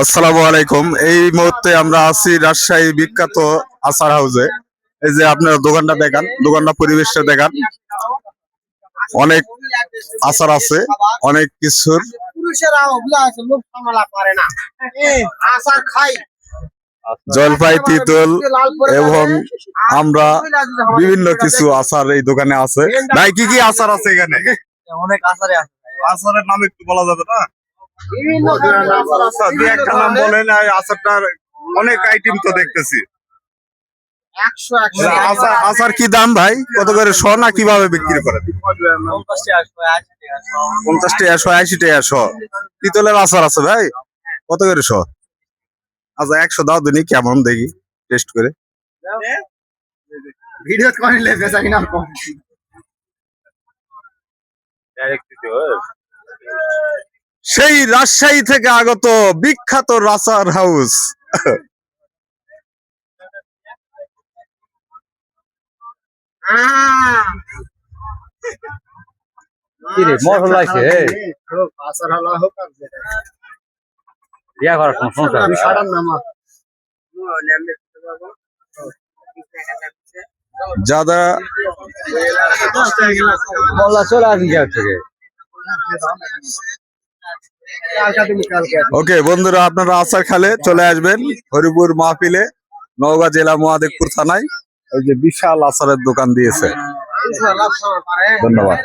আসসালামু আলাইকুম। এই মুহূর্তে আমরা আছি রাজশাহী বিখ্যাত আচার হাউসে। এই যে আপনার দোকানটা দেখান, দোকানটা পরিবেশটা দেখান। অনেক আচার আছে, অনেক কিছুর। জলপাই, তিতুল এবং আমরা বিভিন্ন কিছু আচার এই দোকানে আছে। ভাই কি কি আচার আছে এখানে? অনেক আচারে আছে। আচারের নাম একটু বলা যাবে না? দুই একটা নাম বলেন। আচারটার অনেক আইটেম তো দেখতেছি। আচার কি দাম ভাই? কত করে শ না কিভাবে বিক্রি করেন? 50 টাকা শ, 80 টাকা শ। পিতলের আচার আছে ভাই, কত করে শ? আচ্ছা 100 দাও দিনি, কেমন দেখি টেস্ট করে। ভিডিও করলে বেচা কিনা কম। সেই রাজশাহী থেকে আগত বিখ্যাত আচার হাউস। কিরে মরল লাগছে আচার হালা হোক আর ইয়া করার সমস্যা সাড়ার নামা যাদা বলা চলে আসি থেকে। ওকে বন্ধুরা, আপনারা আচার খালে চলে আসবেন হরিপুর মাহফিলে, নওগাঁ জেলা মহাদেবপুর থানায়। এই যে বিশাল আচারের দোকান দিয়েছে। ধন্যবাদ।